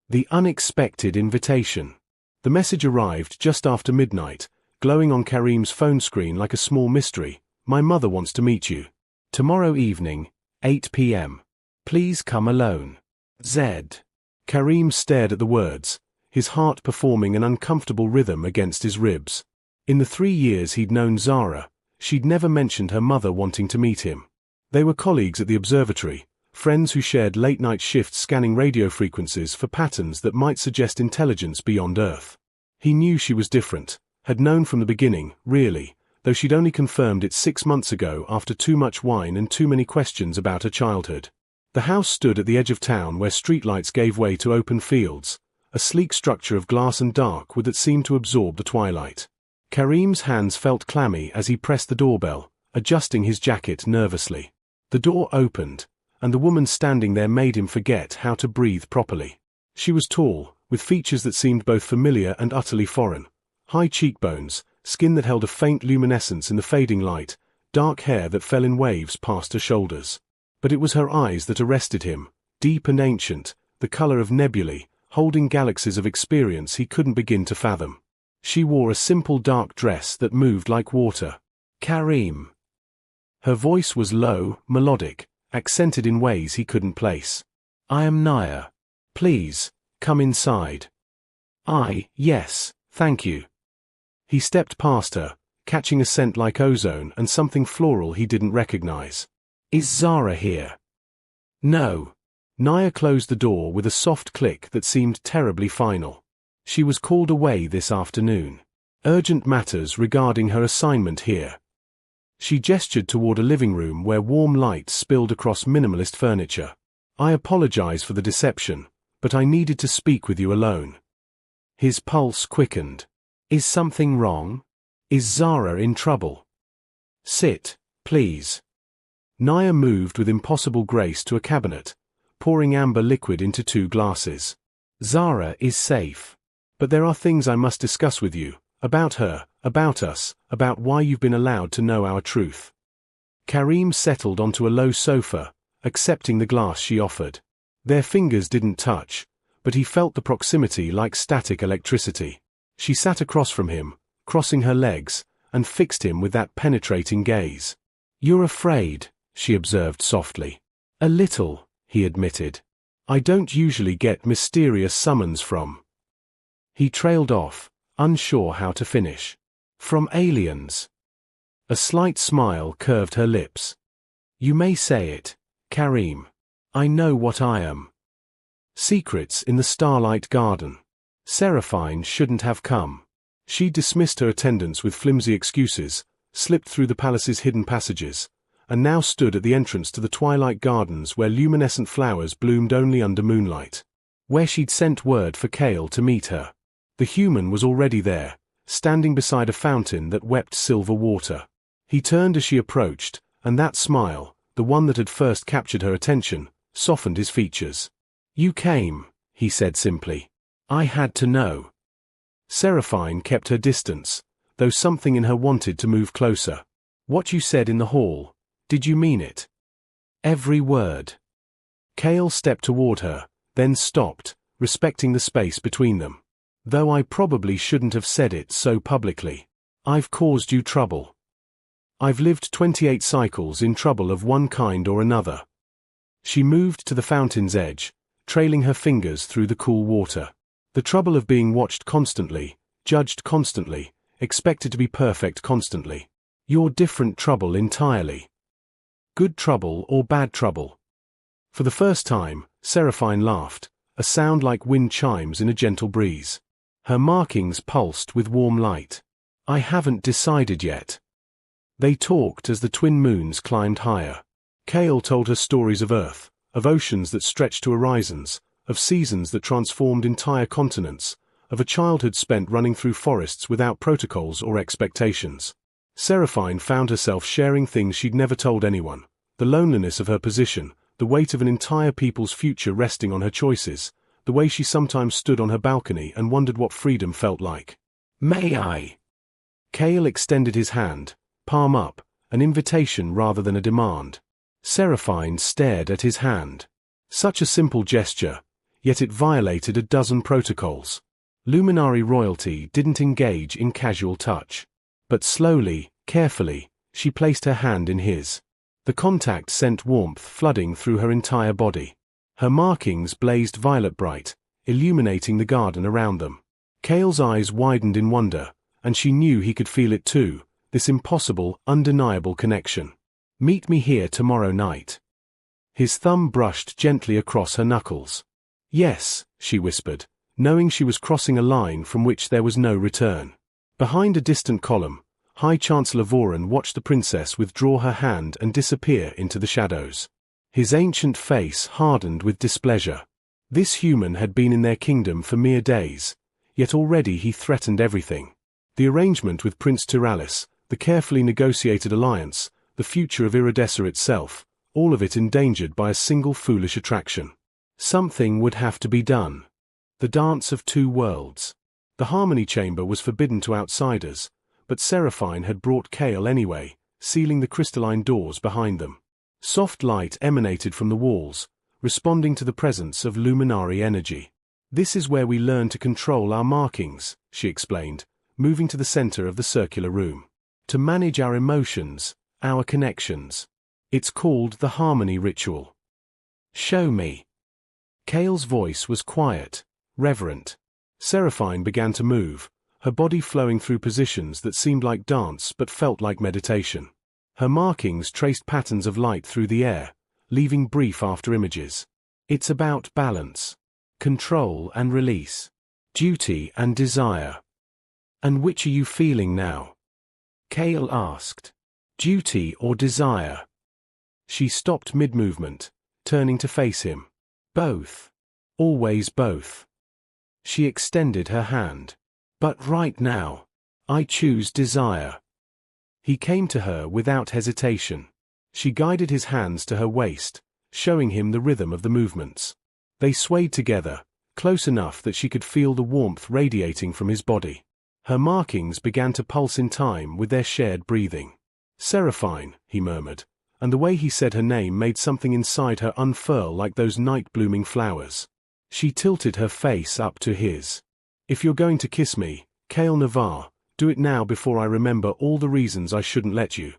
The unexpected invitation. The message arrived just after midnight, glowing on Karim's phone screen like a small mystery. My mother wants to meet you. Tomorrow evening, 8 p.m. Please come alone. Z. Karim stared at the words, his heart performing an uncomfortable rhythm against his ribs. In the 3 years he'd known Zara, she'd never mentioned her mother wanting to meet him. They were colleagues at the observatory, friends who shared late-night shifts scanning radio frequencies for patterns that might suggest intelligence beyond Earth. He knew she was different, had known from the beginning, really, though she'd only confirmed it 6 months ago after too much wine and too many questions about her childhood. The house stood at the edge of town where streetlights gave way to open fields, a sleek structure of glass and dark wood that seemed to absorb the twilight. Karim's hands felt clammy as he pressed the doorbell, adjusting his jacket nervously. The door opened, and the woman standing there made him forget how to breathe properly. She was tall, with features that seemed both familiar and utterly foreign. High cheekbones, skin that held a faint luminescence in the fading light, dark hair that fell in waves past her shoulders. But it was her eyes that arrested him, deep and ancient, the color of nebulae, holding galaxies of experience he couldn't begin to fathom. She wore a simple dark dress that moved like water. Karim. Her voice was low, melodic, accented in ways he couldn't place. I am Naya. Please, come inside. Yes, thank you. He stepped past her, catching a scent like ozone and something floral he didn't recognize. Is Zara here? No. Naya closed the door with a soft click that seemed terribly final. She was called away this afternoon. Urgent matters regarding her assignment here. She gestured toward a living room where warm light spilled across minimalist furniture. I apologize for the deception, but I needed to speak with you alone. His pulse quickened. Is something wrong? Is Zara in trouble? Sit, please. Naya moved with impossible grace to a cabinet, pouring amber liquid into 2 glasses. Zara is safe. But there are things I must discuss with you, about her, about us, about why you've been allowed to know our truth. Karim settled onto a low sofa, accepting the glass she offered. Their fingers didn't touch, but he felt the proximity like static electricity. She sat across from him, crossing her legs, and fixed him with that penetrating gaze. You're afraid, she observed softly. A little, he admitted. I don't usually get mysterious summons from. He trailed off, unsure how to finish. From aliens. A slight smile curved her lips. You may say it, Karim. I know what I am. Secrets in the Starlight Garden. Seraphine shouldn't have come. She dismissed her attendants with flimsy excuses, slipped through the palace's hidden passages, and now stood at the entrance to the Twilight Gardens where luminescent flowers bloomed only under moonlight. Where she'd sent word for Kale to meet her. The human was already there, standing beside a fountain that wept silver water. He turned as she approached, and that smile, the one that had first captured her attention, softened his features. You came, he said simply. I had to know. Seraphine kept her distance, though something in her wanted to move closer. What you said in the hall, did you mean it? Every word. Kale stepped toward her, then stopped, respecting the space between them. Though I probably shouldn't have said it so publicly. I've caused you trouble. I've lived 28 cycles in trouble of one kind or another. She moved to the fountain's edge, trailing her fingers through the cool water. The trouble of being watched constantly, judged constantly, expected to be perfect constantly. You're different trouble entirely. Good trouble or bad trouble? For the first time, Seraphine laughed, a sound like wind chimes in a gentle breeze. Her markings pulsed with warm light. I haven't decided yet. They talked as the twin moons climbed higher. Kale told her stories of Earth, of oceans that stretched to horizons, of seasons that transformed entire continents, of a childhood spent running through forests without protocols or expectations. Seraphine found herself sharing things she'd never told anyone, the loneliness of her position, the weight of an entire people's future resting on her choices, the way she sometimes stood on her balcony and wondered what freedom felt like. May I? Kale extended his hand, palm up, an invitation rather than a demand. Seraphine stared at his hand. Such a simple gesture, yet it violated a dozen protocols. Luminary royalty didn't engage in casual touch. But slowly, carefully, she placed her hand in his. The contact sent warmth flooding through her entire body. Her markings blazed violet bright, illuminating the garden around them. Cale's eyes widened in wonder, and she knew he could feel it too, this impossible, undeniable connection. "Meet me here tomorrow night." His thumb brushed gently across her knuckles. "Yes," she whispered, knowing she was crossing a line from which there was no return. Behind a distant column, High Chancellor Voron watched the princess withdraw her hand and disappear into the shadows. His ancient face hardened with displeasure. This human had been in their kingdom for mere days, yet already he threatened everything. The arrangement with Prince Tyralis, the carefully negotiated alliance, the future of Iridessa itself, all of it endangered by a single foolish attraction. Something would have to be done. The dance of two worlds. The Harmony Chamber was forbidden to outsiders, but Seraphine had brought Cale anyway, sealing the crystalline doors behind them. Soft light emanated from the walls, responding to the presence of luminary energy. "This is where we learn to control our markings," she explained, moving to the center of the circular room. "To manage our emotions, our connections. It's called the Harmony Ritual." "Show me." Cale's voice was quiet, reverent. Seraphine began to move, her body flowing through positions that seemed like dance but felt like meditation. Her markings traced patterns of light through the air, leaving brief after images. "It's about balance, control and release, duty and desire." "And which are you feeling now?" Cale asked. "Duty or desire?" She stopped mid-movement, turning to face him. "Both. Always both." She extended her hand. "But right now, I choose desire." He came to her without hesitation. She guided his hands to her waist, showing him the rhythm of the movements. They swayed together, close enough that she could feel the warmth radiating from his body. Her markings began to pulse in time with their shared breathing. "Seraphine," he murmured, and the way he said her name made something inside her unfurl like those night-blooming flowers. She tilted her face up to his. "If you're going to kiss me, Cale Navarre, do it now before I remember all the reasons I shouldn't let you."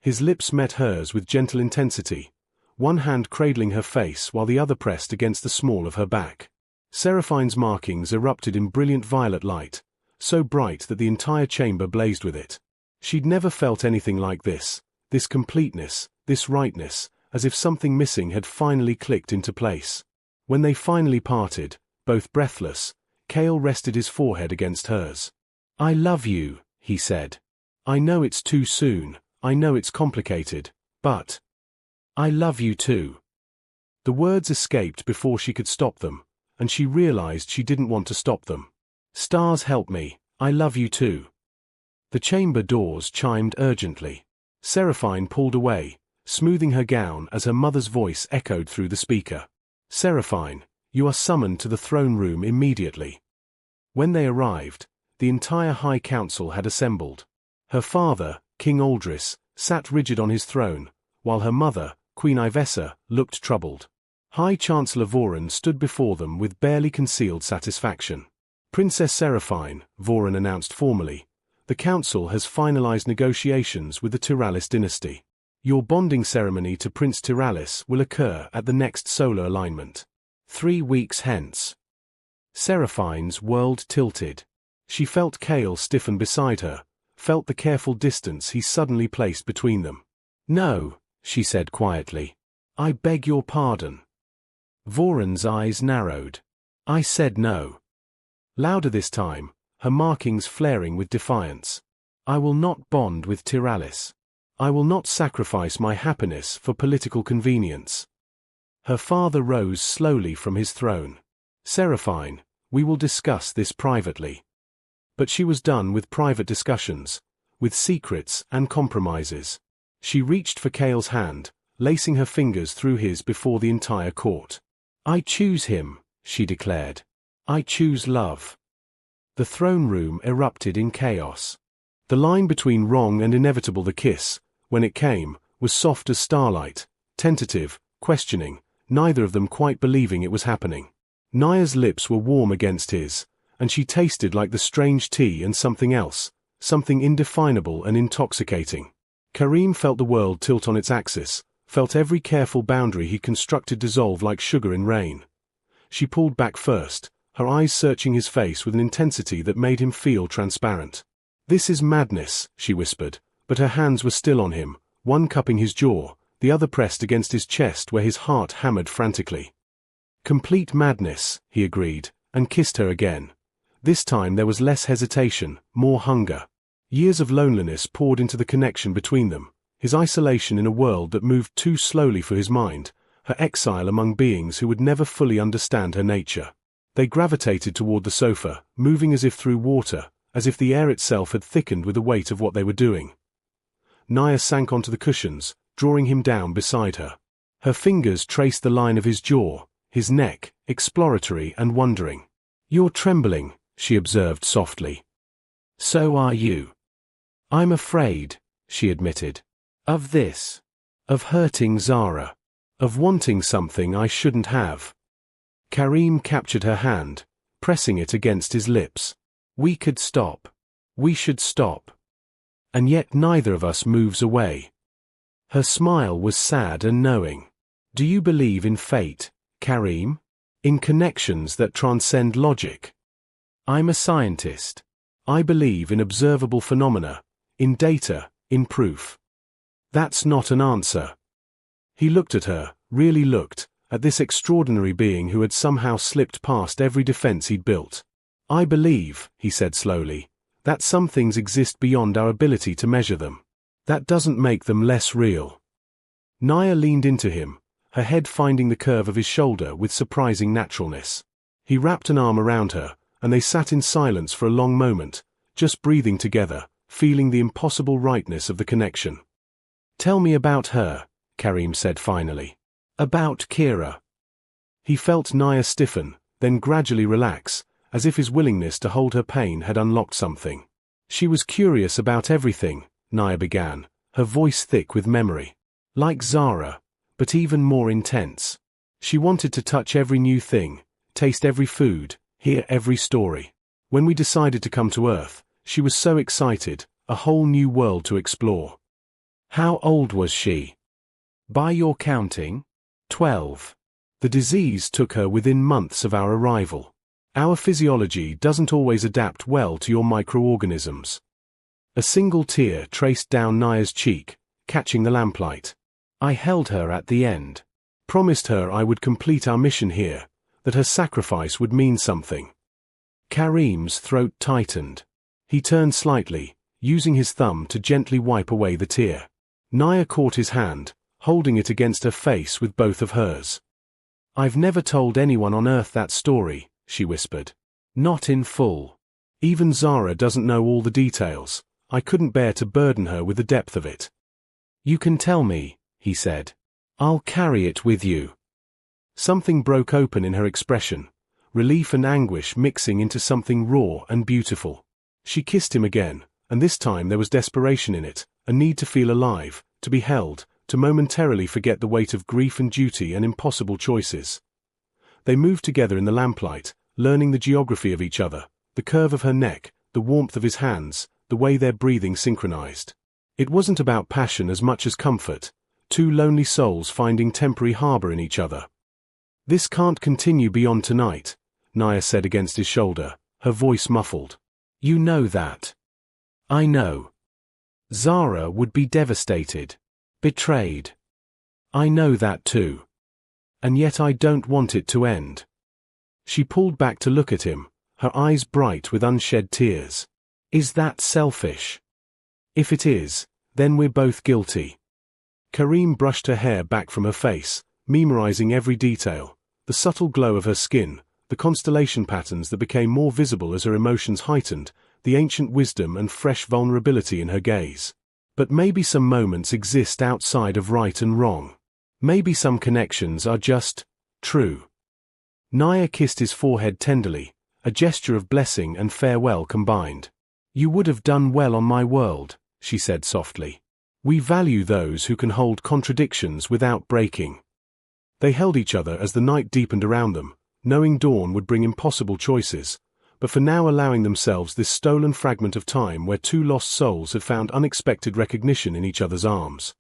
His lips met hers with gentle intensity, one hand cradling her face while the other pressed against the small of her back. Seraphine's markings erupted in brilliant violet light, so bright that the entire chamber blazed with it. She'd never felt anything like this completeness, this rightness, as if something missing had finally clicked into place. When they finally parted, both breathless, Cale rested his forehead against hers. "I love you," he said. "I know it's too soon, I know it's complicated, but I love you too." The words escaped before she could stop them, and she realized she didn't want to stop them. "Stars help me, I love you too." The chamber doors chimed urgently. Seraphine pulled away, smoothing her gown as her mother's voice echoed through the speaker. "Seraphine, you are summoned to the throne room immediately." When they arrived, the entire High Council had assembled. Her father, King Aldris, sat rigid on his throne, while her mother, Queen Ivessa, looked troubled. High Chancellor Voron stood before them with barely concealed satisfaction. "Princess Seraphine," Voron announced formally, "the Council has finalized negotiations with the Tyralis dynasty. Your bonding ceremony to Prince Tyralis will occur at the next solar alignment. 3 weeks hence." Seraphine's world tilted. She felt Cale stiffen beside her, felt the careful distance he suddenly placed between them. "No," she said quietly. "I beg your pardon." Voron's eyes narrowed. "I said no." Louder this time, her markings flaring with defiance. "I will not bond with Tyralis. I will not sacrifice my happiness for political convenience." Her father rose slowly from his throne. "Seraphine, we will discuss this privately." But she was done with private discussions, with secrets and compromises. She reached for Cale's hand, lacing her fingers through his before the entire court. "I choose him," she declared. "I choose love." The throne room erupted in chaos. The line between wrong and inevitable, the kiss, when it came, was soft as starlight, tentative, questioning, neither of them quite believing it was happening. Naya's lips were warm against his, and she tasted like the strange tea and something else, something indefinable and intoxicating. Karim felt the world tilt on its axis, felt every careful boundary he constructed dissolve like sugar in rain. She pulled back first, her eyes searching his face with an intensity that made him feel transparent. "This is madness," she whispered, but her hands were still on him, one cupping his jaw, the other pressed against his chest where his heart hammered frantically. "Complete madness," he agreed, and kissed her again. This time there was less hesitation, more hunger. Years of loneliness poured into the connection between them, his isolation in a world that moved too slowly for his mind, her exile among beings who would never fully understand her nature. They gravitated toward the sofa, moving as if through water, as if the air itself had thickened with the weight of what they were doing. Naya sank onto the cushions, drawing him down beside her. Her fingers traced the line of his jaw, his neck, exploratory and wondering. "You're trembling," she observed softly. "So are you." "I'm afraid," she admitted. "Of this. Of hurting Zara. Of wanting something I shouldn't have." Karim captured her hand, pressing it against his lips. "We could stop. We should stop. And yet neither of us moves away." Her smile was sad and knowing. "Do you believe in fate, Karim? In connections that transcend logic?" "I'm a scientist. I believe in observable phenomena, in data, in proof." "That's not an answer." He looked at her, really looked, at this extraordinary being who had somehow slipped past every defense he'd built. "I believe," he said slowly, "that some things exist beyond our ability to measure them. That doesn't make them less real." Naya leaned into him, her head finding the curve of his shoulder with surprising naturalness. He wrapped an arm around her, and they sat in silence for a long moment, just breathing together, feeling the impossible rightness of the connection. "Tell me about her," Karim said finally. "About Kira." He felt Naya stiffen, then gradually relax, as if his willingness to hold her pain had unlocked something. "She was curious about everything," Naya began, her voice thick with memory. "Like Zara, but even more intense. She wanted to touch every new thing, taste every food, hear every story. When we decided to come to Earth, she was so excited, a whole new world to explore." "How old was she?" "By your counting, 12. The disease took her within months of our arrival. Our physiology doesn't always adapt well to your microorganisms." A single tear traced down Naya's cheek, catching the lamplight. "I held her at the end. Promised her I would complete our mission here, that her sacrifice would mean something." Karim's throat tightened. He turned slightly, using his thumb to gently wipe away the tear. Naya caught his hand, holding it against her face with both of hers. "I've never told anyone on Earth that story," she whispered. "Not in full. Even Zara doesn't know all the details. I couldn't bear to burden her with the depth of it." "You can tell me," he said. "I'll carry it with you." Something broke open in her expression, relief and anguish mixing into something raw and beautiful. She kissed him again, and this time there was desperation in it, a need to feel alive, to be held, to momentarily forget the weight of grief and duty and impossible choices. They moved together in the lamplight, learning the geography of each other, the curve of her neck, the warmth of his hands, the way their breathing synchronized. It wasn't about passion as much as comfort, two lonely souls finding temporary harbor in each other. "This can't continue beyond tonight," Naya said against his shoulder, her voice muffled. "You know that." "I know. Zara would be devastated. Betrayed. I know that too. And yet I don't want it to end." She pulled back to look at him, her eyes bright with unshed tears. "Is that selfish? If it is, then we're both guilty." Karim brushed her hair back from her face, memorizing every detail, the subtle glow of her skin, the constellation patterns that became more visible as her emotions heightened, the ancient wisdom and fresh vulnerability in her gaze. "But maybe some moments exist outside of right and wrong. Maybe some connections are just true." Naya kissed his forehead tenderly, a gesture of blessing and farewell combined. "You would have done well on my world," she said softly. "We value those who can hold contradictions without breaking." They held each other as the night deepened around them, knowing dawn would bring impossible choices, but for now allowing themselves this stolen fragment of time where two lost souls had found unexpected recognition in each other's arms.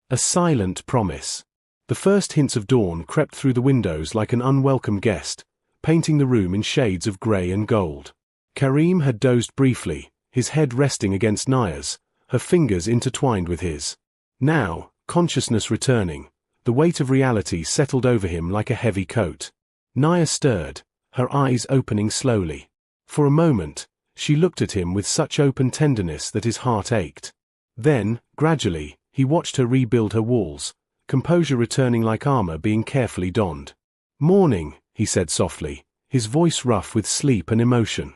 A silent promise. The first hints of dawn crept through the windows like an unwelcome guest, painting the room in shades of grey and gold. Kareem had dozed briefly, his head resting against Naya's, her fingers intertwined with his. Now, consciousness returning, the weight of reality settled over him like a heavy coat. Naya stirred, her eyes opening slowly. For a moment, she looked at him with such open tenderness that his heart ached. Then, gradually, he watched her rebuild her walls, composure returning like armor being carefully donned. "Morning," he said softly, his voice rough with sleep and emotion.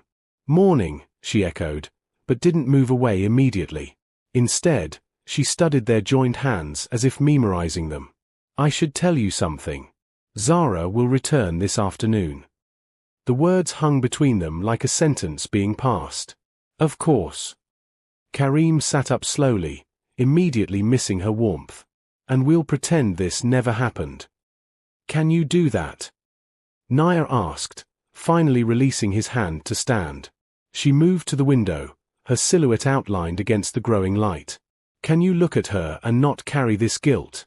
"Morning," she echoed, but didn't move away immediately. Instead, she studied their joined hands as if memorizing them. "I should tell you something. Zara will return this afternoon." The words hung between them like a sentence being passed. "Of course." Kareem sat up slowly, immediately missing her warmth. "And we'll pretend this never happened." "Can you do that?" Naya asked, finally releasing his hand to stand. She moved to the window, her silhouette outlined against the growing light. "Can you look at her and not carry this guilt?"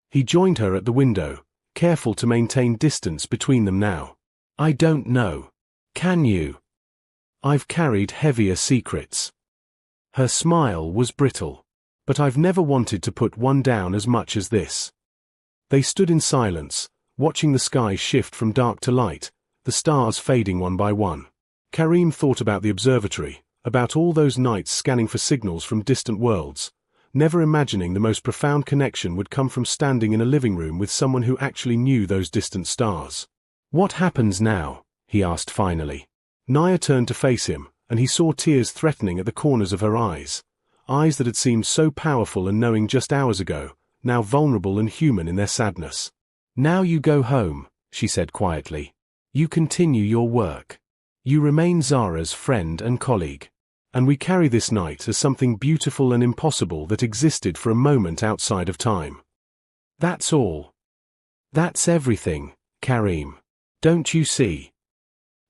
He joined her at the window, careful to maintain distance between them now. "I don't know. Can you? I've carried heavier secrets." Her smile was brittle. "But I've never wanted to put one down as much as this." They stood in silence, watching the sky shift from dark to light, the stars fading one by one. Kareem thought about the observatory, about all those nights scanning for signals from distant worlds, never imagining the most profound connection would come from standing in a living room with someone who actually knew those distant stars. "What happens now?" he asked finally. Naya turned to face him, and he saw tears threatening at the corners of her eyes, eyes that had seemed so powerful and knowing just hours ago, now vulnerable and human in their sadness. "Now you go home," she said quietly. "You continue your work. You remain Zara's friend and colleague. And we carry this night as something beautiful and impossible that existed for a moment outside of time. That's all. That's everything, Kareem. Don't you see?"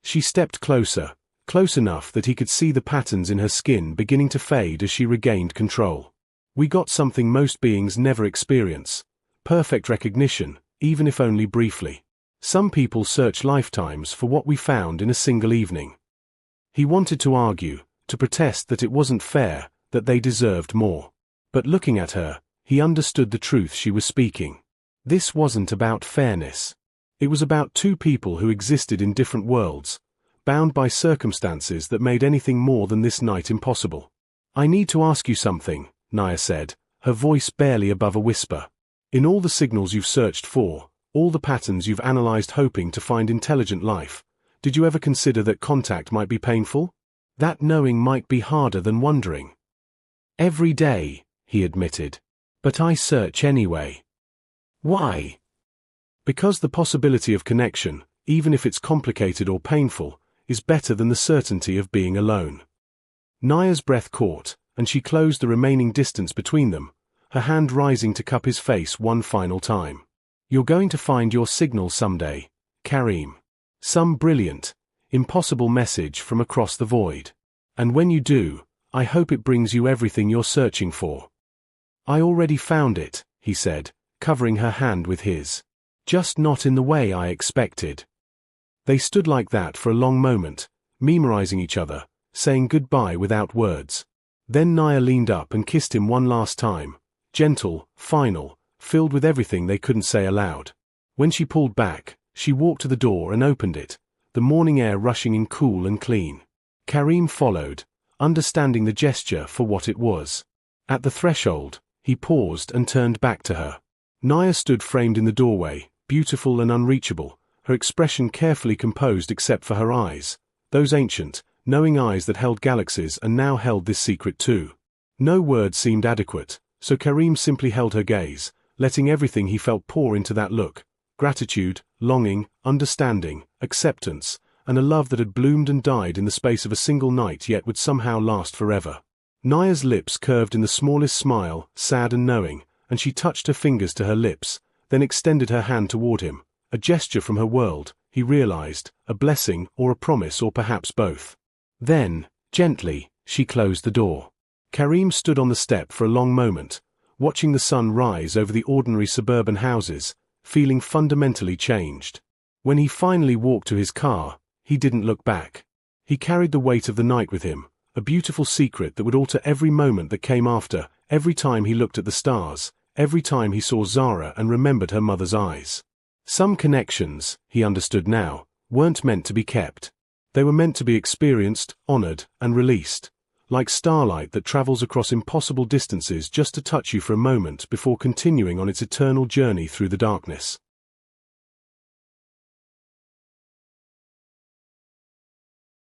She stepped closer, close enough that he could see the patterns in her skin beginning to fade as she regained control. "We got something most beings never experience. Perfect recognition, even if only briefly. Some people search lifetimes for what we found in a single evening." He wanted to argue, to protest that it wasn't fair, that they deserved more. But looking at her, he understood the truth she was speaking. This wasn't about fairness. It was about two people who existed in different worlds, bound by circumstances that made anything more than this night impossible. "I need to ask you something," Naya said, her voice barely above a whisper. "In all the signals you've searched for, all the patterns you've analyzed hoping to find intelligent life, did you ever consider that contact might be painful? That knowing might be harder than wondering." "Every day," he admitted. "But I search anyway." "Why?" "Because the possibility of connection, even if it's complicated or painful, is better than the certainty of being alone." Naya's breath caught, and she closed the remaining distance between them, her hand rising to cup his face one final time. "You're going to find your signal someday, Kareem. Some brilliant, impossible message from across the void. And when you do, I hope it brings you everything you're searching for." "I already found it," he said, covering her hand with his. "Just not in the way I expected." They stood like that for a long moment, memorizing each other, saying goodbye without words. Then Naya leaned up and kissed him one last time, gentle, final, filled with everything they couldn't say aloud. When she pulled back, she walked to the door and opened it, the morning air rushing in cool and clean. Kareem followed, understanding the gesture for what it was. At the threshold, he paused and turned back to her. Naya stood framed in the doorway, beautiful and unreachable, her expression carefully composed except for her eyes, those ancient, knowing eyes that held galaxies and now held this secret too. No words seemed adequate, so Kareem simply held her gaze, letting everything he felt pour into that look: gratitude, longing, understanding, acceptance, and a love that had bloomed and died in the space of a single night yet would somehow last forever. Naya's lips curved in the smallest smile, sad and knowing, and she touched her fingers to her lips, then extended her hand toward him, a gesture from her world, he realized, a blessing or a promise or perhaps both. Then, gently, she closed the door. Karim stood on the step for a long moment, watching the sun rise over the ordinary suburban houses, feeling fundamentally changed. When he finally walked to his car, he didn't look back. He carried the weight of the night with him, a beautiful secret that would alter every moment that came after, every time he looked at the stars, every time he saw Zara and remembered her mother's eyes. Some connections, he understood now, weren't meant to be kept. They were meant to be experienced, honored, and released, like starlight that travels across impossible distances just to touch you for a moment before continuing on its eternal journey through the darkness.